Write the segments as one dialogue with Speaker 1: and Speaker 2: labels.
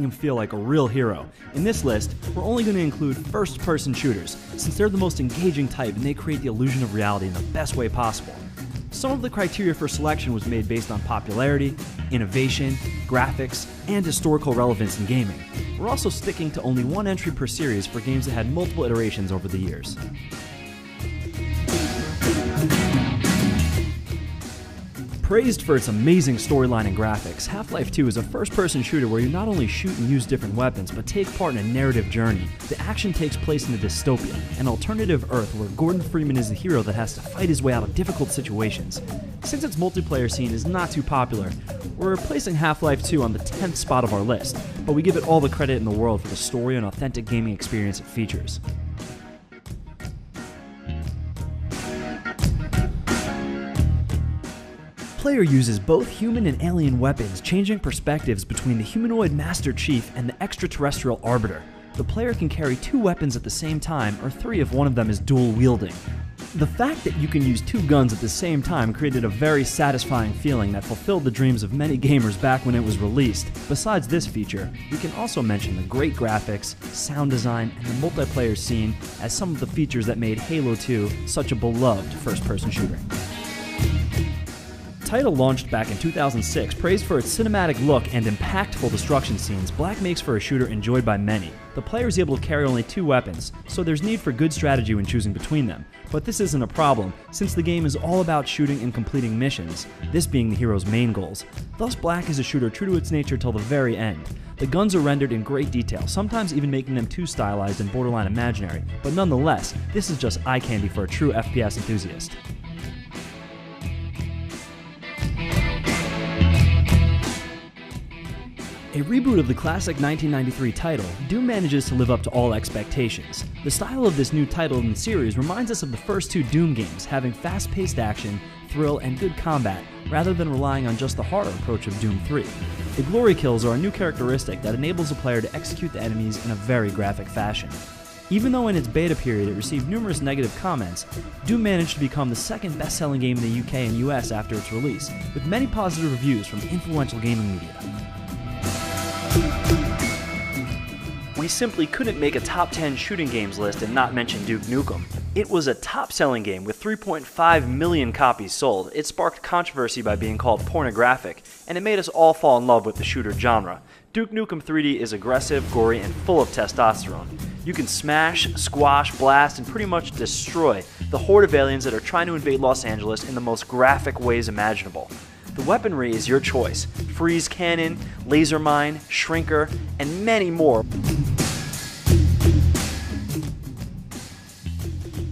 Speaker 1: him feel like a real hero. In this list, we're only going to include first-person shooters, since they're the most engaging type and they create the illusion of reality in the best way possible. Some of the criteria for selection was made based on popularity, innovation, graphics, and historical relevance in gaming. We're also sticking to only one entry per series for games that had multiple iterations over the years. Praised for its amazing storyline and graphics, Half-Life 2 is a first-person shooter where you not only shoot and use different weapons, but take part in a narrative journey. The action takes place in a dystopia, an alternative Earth where Gordon Freeman is the hero that has to fight his way out of difficult situations. Since its multiplayer scene is not too popular, we're placing Half-Life 2 on the 10th spot of our list, but we give it all the credit in the world for the story and authentic gaming experience it features. The player uses both human and alien weapons, changing perspectives between the humanoid Master Chief and the extraterrestrial Arbiter. The player can carry two weapons at the same time, or three if one of them is dual-wielding. The fact that you can use two guns at the same time created a very satisfying feeling that fulfilled the dreams of many gamers back when it was released. Besides this feature, we can also mention the great graphics, sound design, and the multiplayer scene as some of the features that made Halo 2 such a beloved first-person shooter. The title launched back in 2006, praised for its cinematic look and impactful destruction scenes. Black makes for a shooter enjoyed by many. The player is able to carry only two weapons, so there's need for good strategy when choosing between them. But this isn't a problem, since the game is all about shooting and completing missions, this being the hero's main goals. Thus, Black is a shooter true to its nature till the very end. The guns are rendered in great detail, sometimes even making them too stylized and borderline imaginary, but nonetheless, this is just eye candy for a true FPS enthusiast. A reboot of the classic 1993 title, Doom manages to live up to all expectations. The style of this new title in the series reminds us of the first two Doom games, having fast-paced action, thrill, and good combat, rather than relying on just the horror approach of Doom 3. The glory kills are a new characteristic that enables a player to execute the enemies in a very graphic fashion. Even though in its beta period it received numerous negative comments, Doom managed to become the second best-selling game in the UK and US after its release, with many positive reviews from influential gaming media. We simply couldn't make a top 10 shooting games list and not mention Duke Nukem. It was a top-selling game with 3.5 million copies sold. It sparked controversy by being called pornographic, and it made us all fall in love with the shooter genre. Duke Nukem 3D is aggressive, gory, and full of testosterone. You can smash, squash, blast, and pretty much destroy the horde of aliens that are trying to invade Los Angeles in the most graphic ways imaginable. The weaponry is your choice: freeze cannon, laser mine, shrinker, and many more.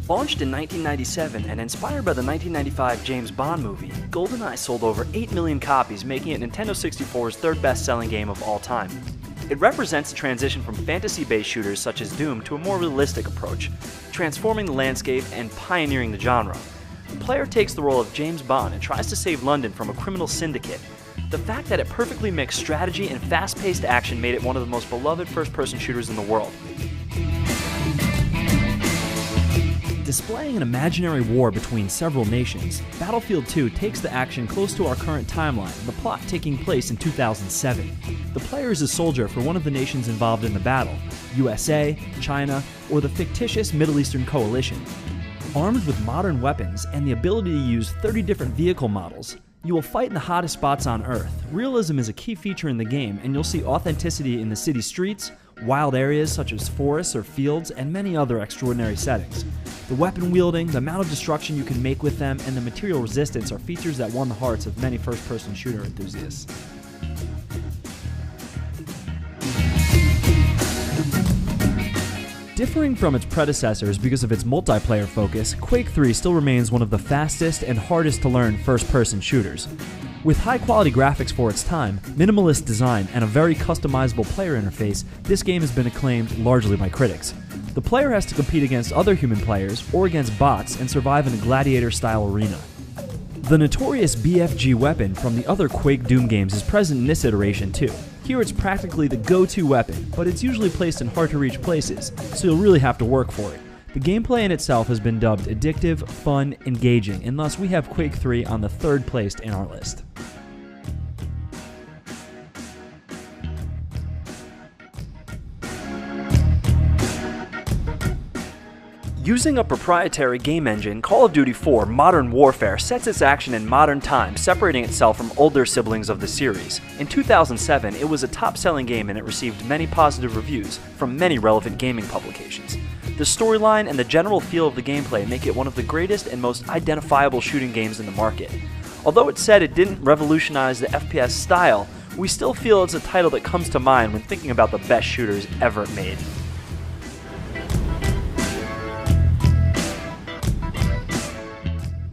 Speaker 1: Launched in 1997 and inspired by the 1995 James Bond movie, GoldenEye sold over 8 million copies, making it Nintendo 64's third best-selling game of all time. It represents a transition from fantasy-based shooters such as Doom to a more realistic approach, transforming the landscape and pioneering the genre. The player takes the role of James Bond and tries to save London from a criminal syndicate. The fact that it perfectly mixed strategy and fast-paced action made it one of the most beloved first-person shooters in the world. Displaying an imaginary war between several nations, Battlefield 2 takes the action close to our current timeline, the plot taking place in 2007. The player is a soldier for one of the nations involved in the battle: USA, China, or the fictitious Middle Eastern coalition. Armed with modern weapons and the ability to use 30 different vehicle models, you will fight in the hottest spots on Earth. Realism is a key feature in the game, and you'll see authenticity in the city streets, wild areas such as forests or fields, and many other extraordinary settings. The weapon wielding, the amount of destruction you can make with them, and the material resistance are features that won the hearts of many first-person shooter enthusiasts. Differing from its predecessors because of its multiplayer focus, Quake 3 still remains one of the fastest and hardest to learn first-person shooters. With high-quality graphics for its time, minimalist design, and a very customizable player interface, this game has been acclaimed largely by critics. The player has to compete against other human players or against bots and survive in a gladiator-style arena. The notorious BFG weapon from the other Quake Doom games is present in this iteration too. Here it's practically the go-to weapon, but it's usually placed in hard-to-reach places, so you'll really have to work for it. The gameplay in itself has been dubbed addictive, fun, engaging, and thus we have Quake 3 on the third place in our list. Using a proprietary game engine, Call of Duty 4 Modern Warfare sets its action in modern times, separating itself from older siblings of the series. In 2007, it was a top-selling game and it received many positive reviews from many relevant gaming publications. The storyline and the general feel of the gameplay make it one of the greatest and most identifiable shooting games in the market. Although it's said it didn't revolutionize the FPS style, we still feel it's a title that comes to mind when thinking about the best shooters ever made.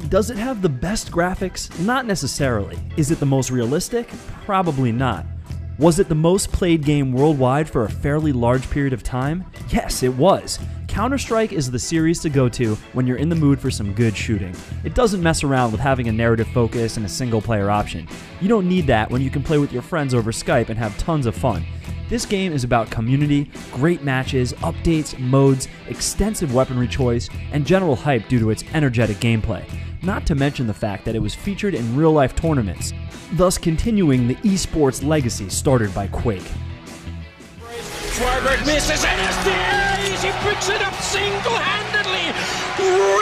Speaker 1: Does it have the best graphics? Not necessarily. Is it the most realistic? Probably not. Was it the most played game worldwide for a fairly large period of time? Yes, it was. Counter-Strike is the series to go to when you're in the mood for some good shooting. It doesn't mess around with having a narrative focus and a single-player option. You don't need that when you can play with your friends over Skype and have tons of fun. This game is about community, great matches, updates, modes, extensive weaponry choice, and general hype due to its energetic gameplay. Not to mention the fact that it was featured in real-life tournaments, thus continuing the esports legacy started by Quake.
Speaker 2: Schwarberg misses and it's the ace! He picks it up single-handedly!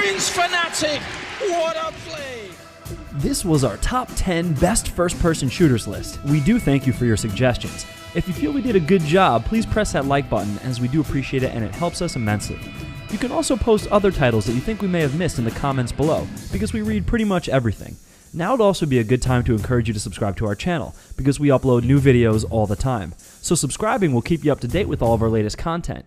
Speaker 2: Rings Fnatic! What a play!
Speaker 1: This was our top 10 best first-person shooters list. We do thank you for your suggestions. If you feel we did a good job, please press that like button as we do appreciate it and it helps us immensely. You can also post other titles that you think we may have missed in the comments below, because we read pretty much everything. Now would also be a good time to encourage you to subscribe to our channel, because we upload new videos all the time. So subscribing will keep you up to date with all of our latest content.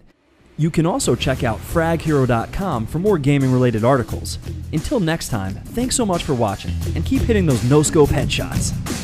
Speaker 1: You can also check out fraghero.com for more gaming related articles. Until next time, thanks so much for watching, and keep hitting those no-scope headshots.